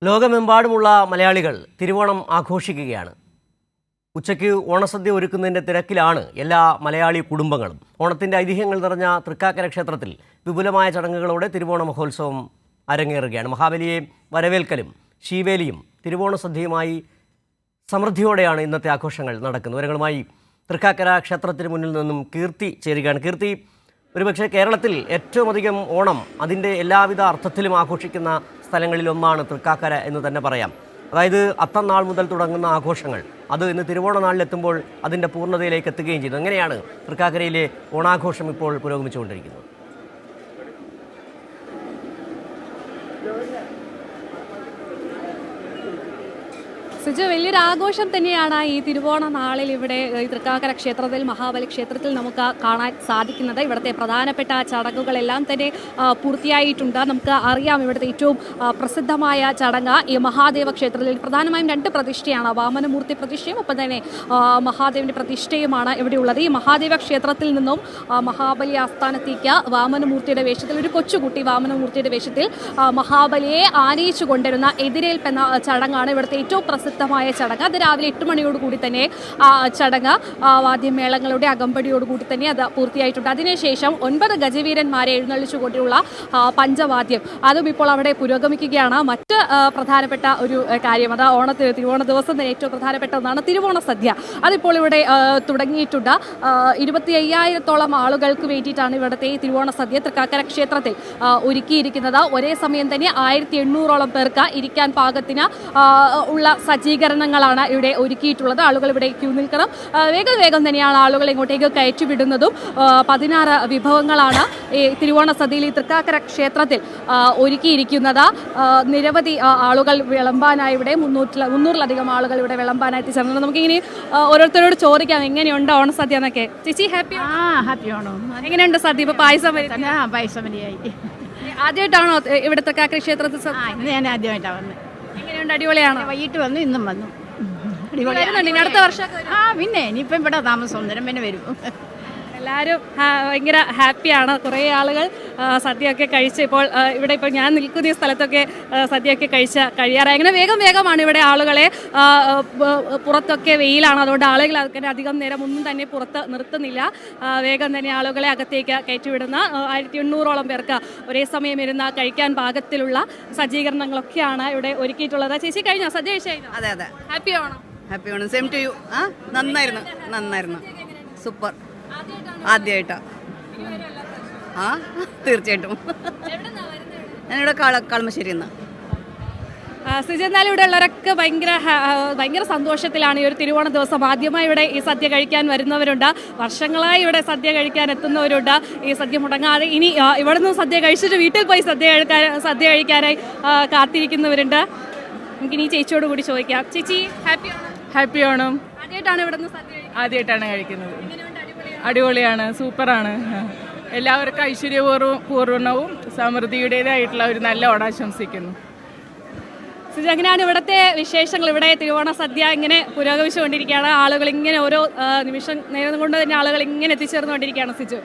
ലോകമെമ്പാടുമുള്ള മലയാളികൾ തിരുവോണം ആഘോഷിക്കുകയാണ്. ഉച്ചയ്ക്ക് ഓണസദ്യ ഒരുക്കുന്നതിൻ്റെ തിരക്കിലാണ് എല്ലാ മലയാളി കുടുംബങ്ങളും. ഓണത്തിൻ്റെ ഐതിഹ്യങ്ങൾ നിറഞ്ഞ തൃക്കാക്കര ക്ഷേത്രത്തിൽ വിപുലമായ ചടങ്ങുകളോടെ തിരുവോണ മഹോത്സവം അരങ്ങേറുകയാണ്. മഹാബലിയെ വരവേൽക്കലും ശീവേലിയും തിരുവോണ സദ്യയുമായി സമൃദ്ധിയോടെയാണ് ഇന്നത്തെ ആഘോഷങ്ങൾ നടക്കുന്നത്. വിവരങ്ങളുമായി തൃക്കാക്കര ക്ഷേത്രത്തിന് മുന്നിൽ നിന്നും കീർത്തി ചേരുകയാണ്. കീർത്തി, ഒരുപക്ഷെ കേരളത്തിൽ ഏറ്റവും അധികം ഓണം അതിൻ്റെ എല്ലാവിധ അർത്ഥത്തിലും ആഘോഷിക്കുന്ന സ്ഥലങ്ങളിലൊന്നാണ് തൃക്കാക്കര എന്ന് തന്നെ പറയാം. അതായത് അത്തം നാൾ മുതൽ തുടങ്ങുന്ന ആഘോഷങ്ങൾ അത് ഇന്ന് തിരുവോണ നാളിലെത്തുമ്പോൾ അതിൻ്റെ പൂർണ്ണതയിലേക്ക് എത്തുകയും ചെയ്തു. എങ്ങനെയാണ് തൃക്കാക്കരയിലെ ഓണാഘോഷം ഇപ്പോൾ പുരോഗമിച്ചുകൊണ്ടിരിക്കുന്നത്? സിജു, വലിയൊരു ആഘോഷം തന്നെയാണ് ഈ തിരുവോണ നാളിൽ ഇവിടെ തൃക്കാക്കര ക്ഷേത്രത്തിൽ, മഹാബലി ക്ഷേത്രത്തിൽ നമുക്ക് കാണാൻ സാധിക്കുന്നത്. ഇവിടുത്തെ പ്രധാനപ്പെട്ട ചടങ്ങുകളെല്ലാം തന്നെ പൂർത്തിയായിട്ടുണ്ട്. നമുക്ക് അറിയാം, ഇവിടുത്തെ ഏറ്റവും പ്രസിദ്ധമായ ചടങ്ങ് ഈ മഹാദേവ ക്ഷേത്രത്തിൽ പ്രധാനമായും രണ്ട് പ്രതിഷ്ഠയാണ്. വാമനമൂർത്തി പ്രതിഷ്ഠയും ഒപ്പം തന്നെ മഹാദേവൻ്റെ പ്രതിഷ്ഠയുമാണ് ഇവിടെയുള്ളത്. ഈ മഹാദേവ ക്ഷേത്രത്തിൽ നിന്നും മഹാബലി ആസ്ഥാനത്തേക്ക് വാമനമൂർത്തിയുടെ വേഷത്തിൽ ഒരു കൊച്ചുകുട്ടി വാമനമൂർത്തിയുടെ വേഷത്തിൽ മഹാബലിയെ ആനയിച്ചു കൊണ്ടുവരുന്ന എതിരേൽപ്പെന്ന ചടങ്ങാണ് ഇവിടുത്തെ ഏറ്റവും പ്രസിദ്ധമായ ചടങ്ങ്. അത് രാവിലെ 8 മണിയോടുകൂടി തന്നെ ചടങ്ങ് വാദ്യമേളങ്ങളുടെ അകമ്പടിയോടുകൂടി തന്നെ അത് പൂർത്തിയായിട്ടുണ്ട്. അതിനുശേഷം 9 ഗജവീരന്മാരെ എഴുന്നള്ളിച്ചുകൊണ്ടുള്ള പഞ്ചവാദ്യം അതും ഇപ്പോൾ അവിടെ പുരോഗമിക്കുകയാണ്. മറ്റ് പ്രധാനപ്പെട്ട ഒരു കാര്യം, അത് തിരുവോണ ദിവസം തന്നെ ഏറ്റവും പ്രധാനപ്പെട്ട ഒന്നാണ് തിരുവോണ സദ്യ. അതിപ്പോൾ ഇവിടെ തുടങ്ങിയിട്ടുണ്ട്. 25,000-ഓളം ആളുകൾക്ക് വേണ്ടിയിട്ടാണ് ഇവിടുത്തെ തിരുവോണ സദ്യ തൃക്കാക്കര ക്ഷേത്രത്തിൽ ഒരുക്കിയിരിക്കുന്നത്. ഒരേ സമയം തന്നെ 1800-ഓളം പേർക്ക് ഇരിക്കാൻ പാകത്തിന് ഉള്ള സജ്ജീകരണങ്ങളാണ് ഇവിടെ ഒരുക്കിയിട്ടുള്ളത്. ആളുകൾ ഇവിടെ ക്യൂ നിൽക്കണം. വേഗം തന്നെയാണ് ആളുകൾ ഇങ്ങോട്ടേക്ക് കയറ്റിവിടുന്നതും. 16 വിഭവങ്ങളാണ് ഈ തിരുവോണ സദ്യയിൽ ഈ തൃക്കാക്കര ക്ഷേത്രത്തിൽ ഒരുക്കിയിരിക്കുന്നത്. നിരവധി ആളുകൾ വിളമ്പാനായി ഇവിടെ 300-ലധികം ആളുകൾ ഇവിടെ വിളമ്പാനായി എത്തിച്ചേർന്നു. നമുക്കിങ്ങനെ ഓരോരുത്തരോട് ചോദിക്കാം എങ്ങനെയുണ്ട് ഓണസദ്യ എന്നൊക്കെ. ചേച്ചി, ഹാപ്പി ആണോ? എങ്ങനെയുണ്ട് സദ്യ? ഇപ്പൊ പായസം ആദ്യമായിട്ടാണോ ഇവിടെ തൃക്കാക്കര ക്ഷേത്രത്തിൽ? ഞാൻ ആദ്യമായിട്ടാണ് വന്നത്. എങ്ങനെയുണ്ട്? അടിപൊളിയാണോ? വൈകിട്ട് വന്നു, ഇന്നും വന്നു. അടുത്ത വർഷം പിന്നെ ഇനിയിപ്പം ഇവിടെ താമസം പിന്നെ വരും. എല്ലാവരും ഭയങ്കര ഹാപ്പിയാണ്. കുറേ ആളുകൾ സദ്യയൊക്കെ കഴിച്ച് ഇപ്പോൾ ഇവിടെ ഇപ്പോൾ ഞാൻ നിൽക്കുന്ന ഈ സ്ഥലത്തൊക്കെ സദ്യയൊക്കെ കഴിയാറായി. അങ്ങനെ വേഗമാണ് ഇവിടെ ആളുകളെ. പുറത്തൊക്കെ വെയിലാണ്, അതുകൊണ്ട് ആളുകൾ അധികം നേരം ഒന്നും തന്നെ പുറത്ത് നിർത്തുന്നില്ല. വേഗം തന്നെ ആളുകളെ അകത്തേക്ക് കയറ്റിവിടുന്ന 1800-ഓളം പേർക്ക് ഒരേ സമയം ഇരുന്ന് കഴിക്കാൻ പാകത്തിലുള്ള സജ്ജീകരണങ്ങളൊക്കെയാണ് ഇവിടെ ഒരുക്കിയിട്ടുള്ളത്. ചേച്ചി, കഴിഞ്ഞോ സദ്യ കഴിച്ചു? അതെ. ഹാപ്പി ആണോ? Same to you. നന്നായിരുന്നു. സൂപ്പർ. ആദ്യമായിട്ടാ? തീർച്ചയായിട്ടും. ഞാനിവിടെ കളമശ്ശേരി. സുജന്നാൽ ഇവിടെ ഉള്ളവരൊക്കെ ഭയങ്കര സന്തോഷത്തിലാണ്. ഈ ഒരു തിരുവോണ ദിവസം ആദ്യമായി ഇവിടെ ഈ സദ്യ കഴിക്കാൻ വരുന്നവരുണ്ട്. വർഷങ്ങളായി ഇവിടെ സദ്യ കഴിക്കാൻ എത്തുന്നവരുണ്ട്. ഈ സദ്യ മുടങ്ങാതെ ഇനി ഇവിടെ നിന്ന് സദ്യ കഴിച്ചിട്ട് വീട്ടിൽ പോയി സദ്യ കഴിക്കാനായി കാത്തിരിക്കുന്നവരുണ്ട്. നമുക്കിനി ചേച്ചിയോട് കൂടി ചോദിക്കാം. ചേച്ചി, ഹാപ്പി ഓണം. ആദ്യമായിട്ടാണ് ഇവിടെ നിന്ന് സദ്യ? ആദ്യമായിട്ടാണ് കഴിക്കുന്നത്. അടിപൊളിയാണ്, സൂപ്പറാണ്. എല്ലാവർക്കും ഐശ്വര്യപൂർവ്വവും സമൃദ്ധിയുടേതായിട്ടുള്ള ഒരു നല്ല ഓണം ആശംസിക്കുന്നു. അങ്ങനെയാണ് ഇവിടുത്തെ വിശേഷങ്ങൾ. ഇവിടെ തിരുവോണ സദ്യ ഇങ്ങനെ പുരോഗമിച്ചുകൊണ്ടിരിക്കുകയാണ്. ആളുകൾ ഇങ്ങനെ ഓരോ നിമിഷം നേരം കൊണ്ട് തന്നെ ആളുകൾ ഇങ്ങനെ എത്തിച്ചേർന്നുകൊണ്ടിരിക്കുകയാണ്. സിജു.